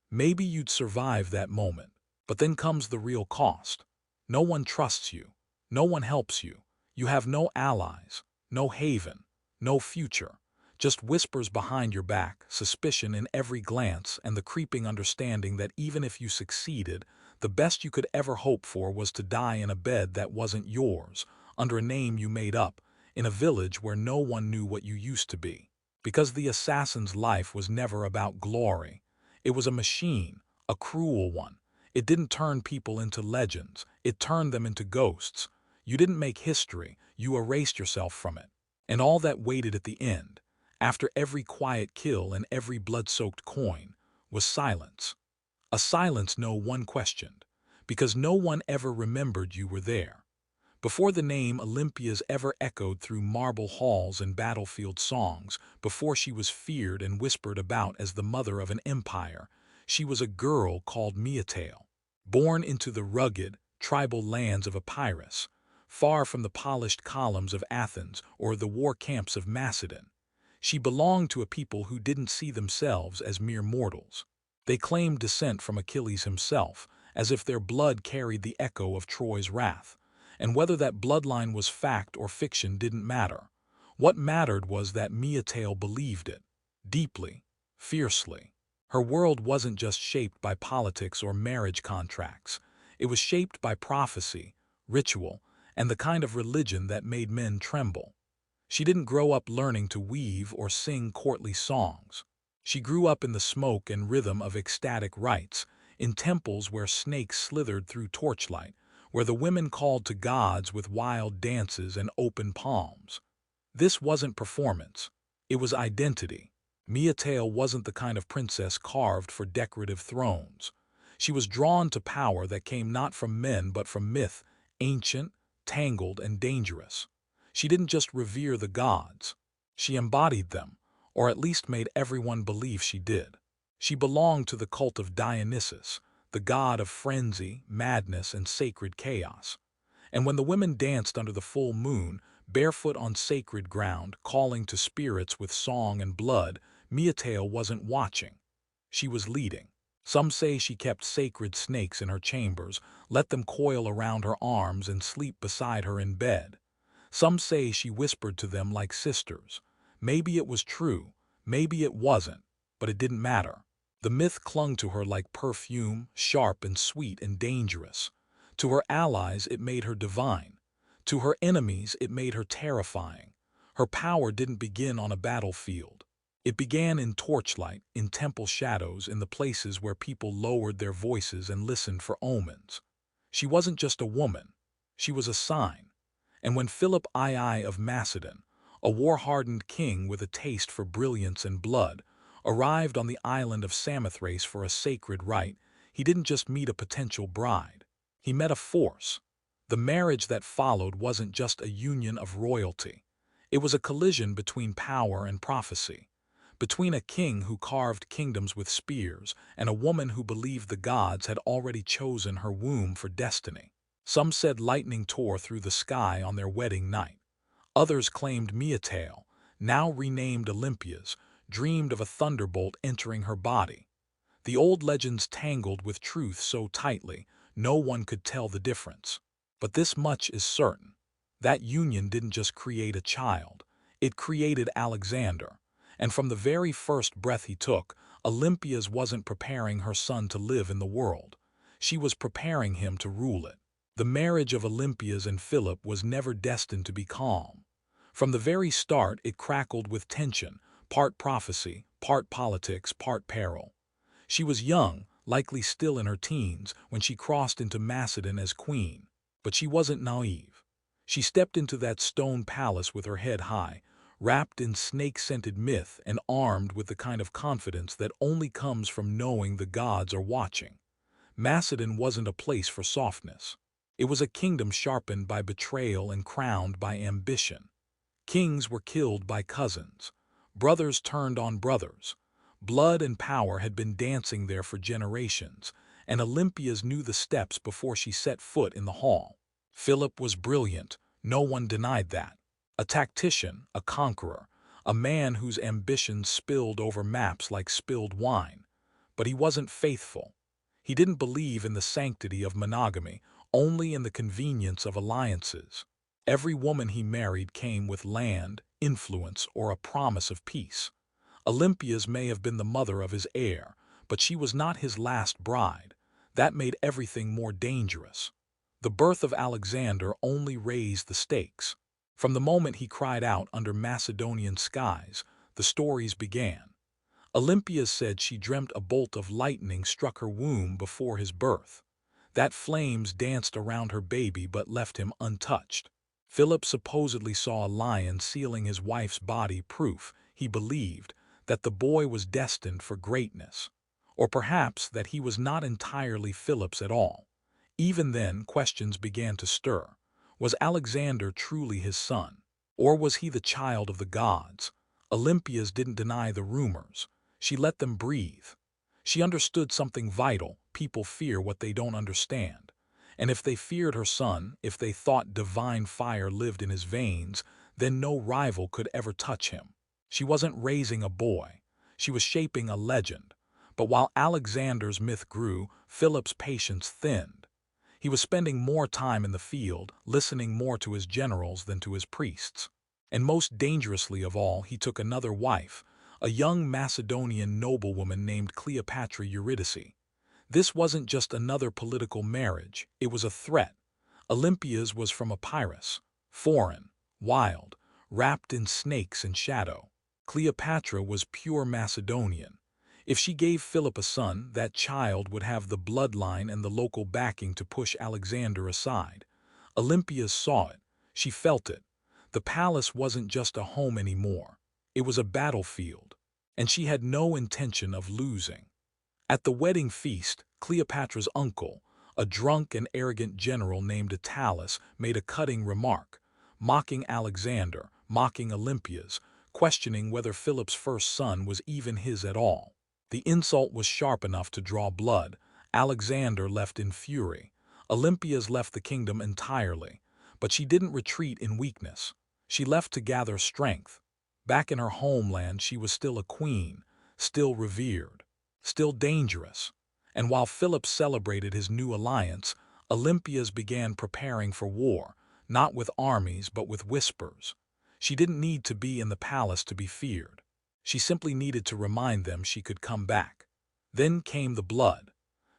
Maybe you'd survive that moment, but then comes the real cost. No one trusts you. No one helps you. You have no allies, no haven, no future. Just whispers behind your back, suspicion in every glance, and the creeping understanding that even if you succeeded, the best you could ever hope for was to die in a bed that wasn't yours, under a name you made up, in a village where no one knew what you used to be. Because the assassin's life was never about glory. It was a machine, a cruel one. It didn't turn people into legends, it turned them into ghosts. You didn't make history, you erased yourself from it. And all that waited at the end, after every quiet kill and every blood-soaked coin, was silence. A silence no one questioned, because no one ever remembered you were there. Before the name Olympia's ever echoed through marble halls and battlefield songs, before she was feared and whispered about as the mother of an empire, she was a girl called Miatale, born into the rugged, tribal lands of Epirus, far from the polished columns of Athens or the war camps of Macedon. She belonged to a people who didn't see themselves as mere mortals. They claimed descent from Achilles himself, as if their blood carried the echo of Troy's wrath. And whether that bloodline was fact or fiction didn't matter. What mattered was that Miatale believed it, deeply, fiercely. Her world wasn't just shaped by politics or marriage contracts. It was shaped by prophecy, ritual, and the kind of religion that made men tremble. She didn't grow up learning to weave or sing courtly songs. She grew up in the smoke and rhythm of ecstatic rites, in temples where snakes slithered through torchlight, where the women called to gods with wild dances and open palms. This wasn't performance. It was identity. Miatale wasn't the kind of princess carved for decorative thrones. She was drawn to power that came not from men but from myth, ancient, tangled, and dangerous. She didn't just revere the gods. She embodied them, or at least made everyone believe she did. She belonged to the cult of Dionysus, the god of frenzy, madness, and sacred chaos. And when the women danced under the full moon, barefoot on sacred ground, calling to spirits with song and blood, Miatale wasn't watching. She was leading. Some say she kept sacred snakes in her chambers, let them coil around her arms and sleep beside her in bed. Some say she whispered to them like sisters. Maybe it was true, maybe it wasn't, but it didn't matter. The myth clung to her like perfume, sharp and sweet and dangerous. To her allies it made her divine. To her enemies it made her terrifying. Her power didn't begin on a battlefield. It began in torchlight, in temple shadows, in the places where people lowered their voices and listened for omens. She wasn't just a woman. She was a sign. And when Philip II of Macedon, a war-hardened king with a taste for brilliance and blood, arrived on the island of Samothrace for a sacred rite, he didn't just meet a potential bride. He met a force. The marriage that followed wasn't just a union of royalty. It was a collision between power and prophecy, between a king who carved kingdoms with spears and a woman who believed the gods had already chosen her womb for destiny. Some said lightning tore through the sky on their wedding night. Others claimed Miatale, now renamed Olympia's, dreamed of a thunderbolt entering her body. The old legends tangled with truth so tightly, no one could tell the difference. But this much is certain. That union didn't just create a child. It created Alexander. And from the very first breath he took, Olympia's wasn't preparing her son to live in the world. She was preparing him to rule it. The marriage of Olympia's and Philip was never destined to be calm. From the very start, it crackled with tension, part prophecy, part politics, part peril. She was young, likely still in her teens, when she crossed into Macedon as queen. But she wasn't naive. She stepped into that stone palace with her head high, wrapped in snake-scented myth and armed with the kind of confidence that only comes from knowing the gods are watching. Macedon wasn't a place for softness. It was a kingdom sharpened by betrayal and crowned by ambition. Kings were killed by cousins. Brothers turned on brothers. Blood and power had been dancing there for generations, and Olympias knew the steps before she set foot in the hall. Philip was brilliant, no one denied that. A tactician, a conqueror, a man whose ambitions spilled over maps like spilled wine. But he wasn't faithful. He didn't believe in the sanctity of monogamy, only in the convenience of alliances. Every woman he married came with land, influence, or a promise of peace. Olympias may have been the mother of his heir, but she was not his last bride. That made everything more dangerous. The birth of Alexander only raised the stakes. From the moment he cried out under Macedonian skies, the stories began. Olympia said she dreamt a bolt of lightning struck her womb before his birth. That flames danced around her baby but left him untouched. Philip supposedly saw a lion sealing his wife's body, proof, he believed, that the boy was destined for greatness. Or perhaps that he was not entirely Philip's at all. Even then, questions began to stir. Was Alexander truly his son? Or was he the child of the gods? Olympias didn't deny the rumors. She let them breathe. She understood something vital: people fear what they don't understand. And if they feared her son, if they thought divine fire lived in his veins, then no rival could ever touch him. She wasn't raising a boy. She was shaping a legend. But while Alexander's myth grew, Philip's patience thinned. He was spending more time in the field, listening more to his generals than to his priests. And most dangerously of all, he took another wife, a young Macedonian noblewoman named Cleopatra Eurydice. This wasn't just another political marriage, it was a threat. Olympias was from Epirus, foreign, wild, wrapped in snakes and shadow. Cleopatra was pure Macedonian. If she gave Philip a son, that child would have the bloodline and the local backing to push Alexander aside. Olympias saw it. She felt it. The palace wasn't just a home anymore. It was a battlefield. And she had no intention of losing. At the wedding feast, Cleopatra's uncle, a drunk and arrogant general named Attalus, made a cutting remark, mocking Alexander, mocking Olympias, questioning whether Philip's first son was even his at all. The insult was sharp enough to draw blood. Alexander left in fury. Olympias left the kingdom entirely. But she didn't retreat in weakness. She left to gather strength. Back in her homeland, she was still a queen, still revered, still dangerous. And while Philip celebrated his new alliance, Olympias began preparing for war, not with armies but with whispers. She didn't need to be in the palace to be feared. She simply needed to remind them she could come back. Then came the blood.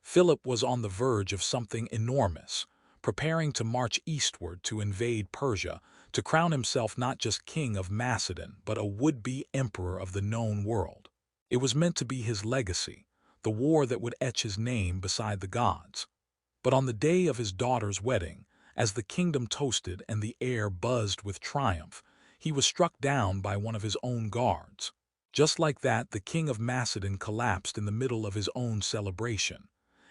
Philip was on the verge of something enormous, preparing to march eastward to invade Persia, to crown himself not just king of Macedon, but a would-be emperor of the known world. It was meant to be his legacy, the war that would etch his name beside the gods. But on the day of his daughter's wedding, as the kingdom toasted and the air buzzed with triumph, he was struck down by one of his own guards. Just like that, the king of Macedon collapsed in the middle of his own celebration.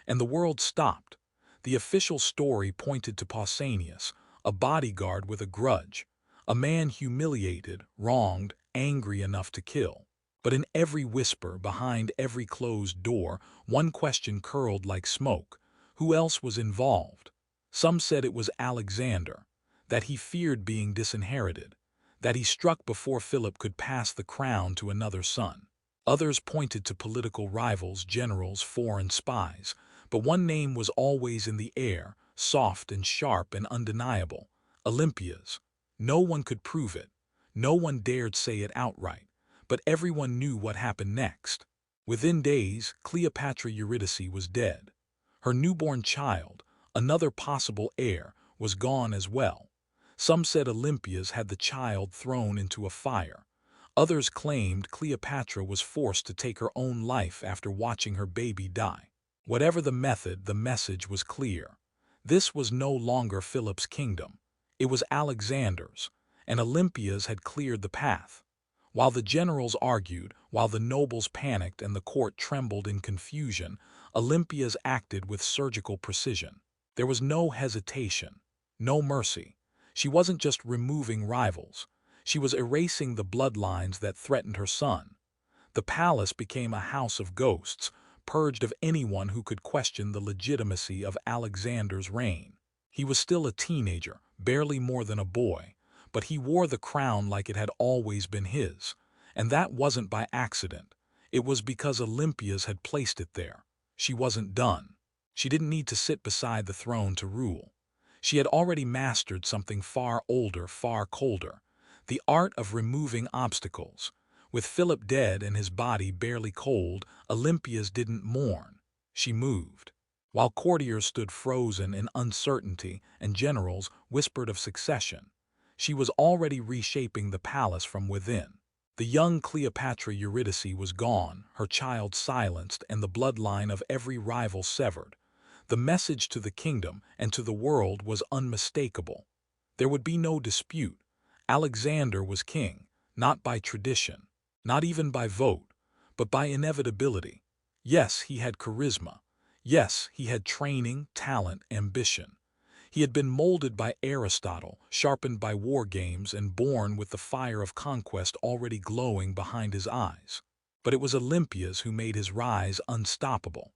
And the world stopped. The official story pointed to Pausanias, a bodyguard with a grudge, a man humiliated, wronged, angry enough to kill. But in every whisper, behind every closed door, one question curled like smoke. Who else was involved? Some said it was Alexander, that he feared being disinherited, that he struck before Philip could pass the crown to another son. Others pointed to political rivals, generals, foreign spies. But one name was always in the air, soft and sharp and undeniable: Olympias. No one could prove it. No one dared say it outright. But everyone knew what happened next. Within days, Cleopatra Eurydice was dead. Her newborn child, another possible heir, was gone as well. Some said Olympias had the child thrown into a fire. Others claimed Cleopatra was forced to take her own life after watching her baby die. Whatever the method, the message was clear. This was no longer Philip's kingdom. It was Alexander's, and Olympias had cleared the path. While the generals argued, while the nobles panicked and the court trembled in confusion, Olympias acted with surgical precision. There was no hesitation, no mercy. She wasn't just removing rivals. She was erasing the bloodlines that threatened her son. The palace became a house of ghosts, purged of anyone who could question the legitimacy of Alexander's reign. He was still a teenager, barely more than a boy, but he wore the crown like it had always been his. And that wasn't by accident. It was because Olympias had placed it there. She wasn't done. She didn't need to sit beside the throne to rule. She had already mastered something far older, far colder, the art of removing obstacles. With Philip dead and his body barely cold, Olympias didn't mourn. She moved. While courtiers stood frozen in uncertainty and generals whispered of succession, she was already reshaping the palace from within. The young Cleopatra Eurydice was gone, her child silenced, and the bloodline of every rival severed. The message to the kingdom and to the world was unmistakable. There would be no dispute. Alexander was king, not by tradition, not even by vote, but by inevitability. Yes, he had charisma. Yes, he had training, talent, ambition. He had been molded by Aristotle, sharpened by war games, and born with the fire of conquest already glowing behind his eyes. But it was Olympias who made his rise unstoppable.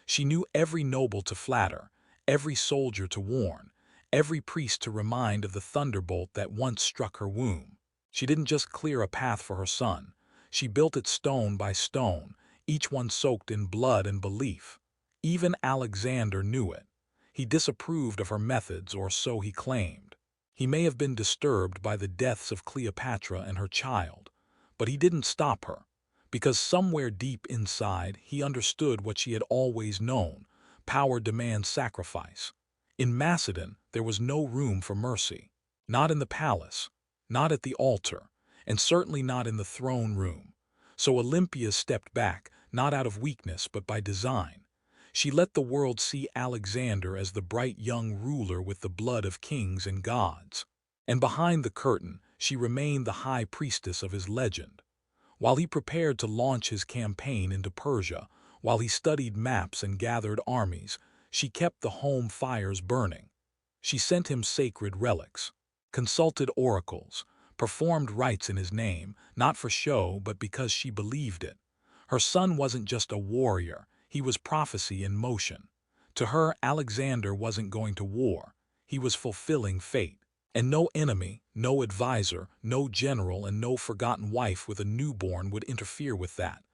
She knew every noble to flatter, every soldier to warn, every priest to remind of the thunderbolt that once struck her womb. She didn't just clear a path for her son. She built it stone by stone, each one soaked in blood and belief. Even Alexander knew it. He disapproved of her methods, or so he claimed. He may have been disturbed by the deaths of Cleopatra and her child, but he didn't stop her, because somewhere deep inside he understood what she had always known: power demands sacrifice. In Macedon there was no room for mercy. Not in the palace, not at the altar, and certainly not in the throne room. So Olympia stepped back, not out of weakness but by design. She let the world see Alexander as the bright young ruler with the blood of kings and gods. And behind the curtain, she remained the high priestess of his legend. While he prepared to launch his campaign into Persia, while he studied maps and gathered armies, she kept the home fires burning. She sent him sacred relics, consulted oracles, performed rites in his name, not for show but because she believed it. Her son wasn't just a warrior, he was prophecy in motion. To her, Alexander wasn't going to war. He was fulfilling fate. And no enemy, no advisor, no general, and no forgotten wife with a newborn would interfere with that.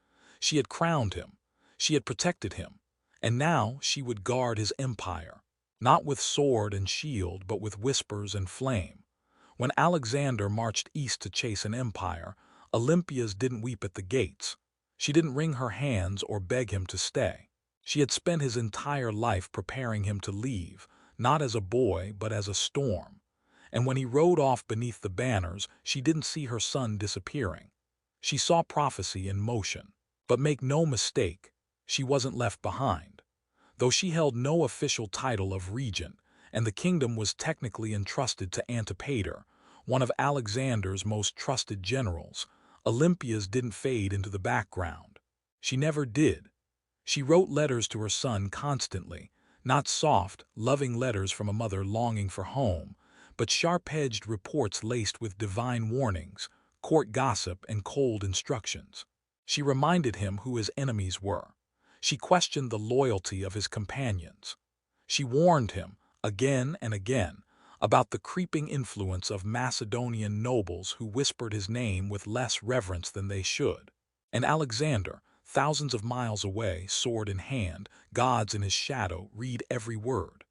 She had crowned him. She had protected him. And now she would guard his empire, not with sword and shield, but with whispers and flame. When Alexander marched east to chase an empire, Olympias didn't weep at the gates. She didn't wring her hands or beg him to stay. She had spent his entire life preparing him to leave, not as a boy, but as a storm. And when he rode off beneath the banners, she didn't see her son disappearing. She saw prophecy in motion. But make no mistake, she wasn't left behind. Though she held no official title of regent, and the kingdom was technically entrusted to Antipater, one of Alexander's most trusted generals, Olympias didn't fade into the background. She never did. She wrote letters to her son constantly, not soft, loving letters from a mother longing for home, but sharp-edged reports laced with divine warnings, court gossip, and cold instructions. She reminded him who his enemies were. She questioned the loyalty of his companions. She warned him, again and again, about the creeping influence of Macedonian nobles who whispered his name with less reverence than they should. And Alexander, thousands of miles away, sword in hand, gods in his shadow, read every word.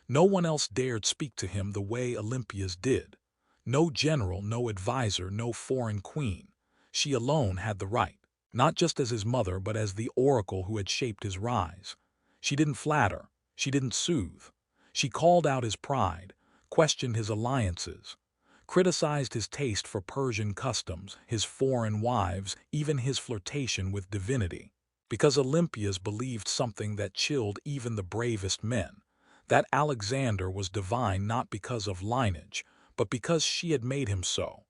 No one else dared speak to him the way Olympias did. No general, no advisor, no foreign queen. She alone had the right, not just as his mother, but as the oracle who had shaped his rise. She didn't flatter. She didn't soothe. She called out his pride, questioned his alliances, criticized his taste for Persian customs, his foreign wives, even his flirtation with divinity. Because Olympias believed something that chilled even the bravest men, that Alexander was divine not because of lineage, but because she had made him so.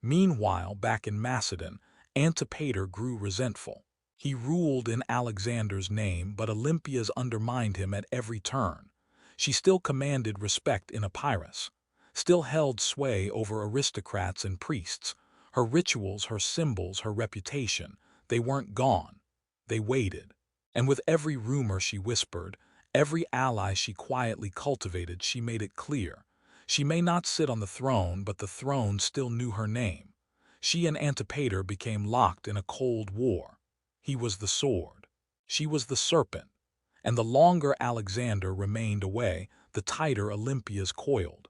Meanwhile, back in Macedon, Antipater grew resentful. He ruled in Alexander's name, but Olympias undermined him at every turn. She still commanded respect in Epirus, still held sway over aristocrats and priests. Her rituals, her symbols, her reputation, they weren't gone. They waited. And with every rumor she whispered, every ally she quietly cultivated, she made it clear. She may not sit on the throne, but the throne still knew her name. She and Antipater became locked in a cold war. He was the sword. She was the serpent. And the longer Alexander remained away, the tighter Olympia's coiled.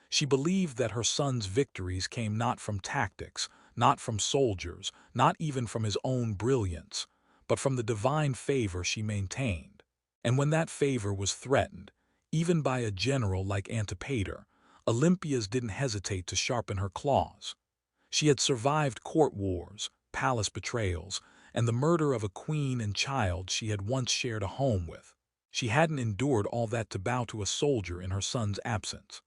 She believed that her son's victories came not from tactics, not from soldiers, not even from his own brilliance, but from the divine favor she maintained. And when that favor was threatened, even by a general like Antipater, Olympias didn't hesitate to sharpen her claws. She had survived court wars, palace betrayals, and the murder of a queen and child she had once shared a home with. She hadn't endured all that to bow to a soldier in her son's absence.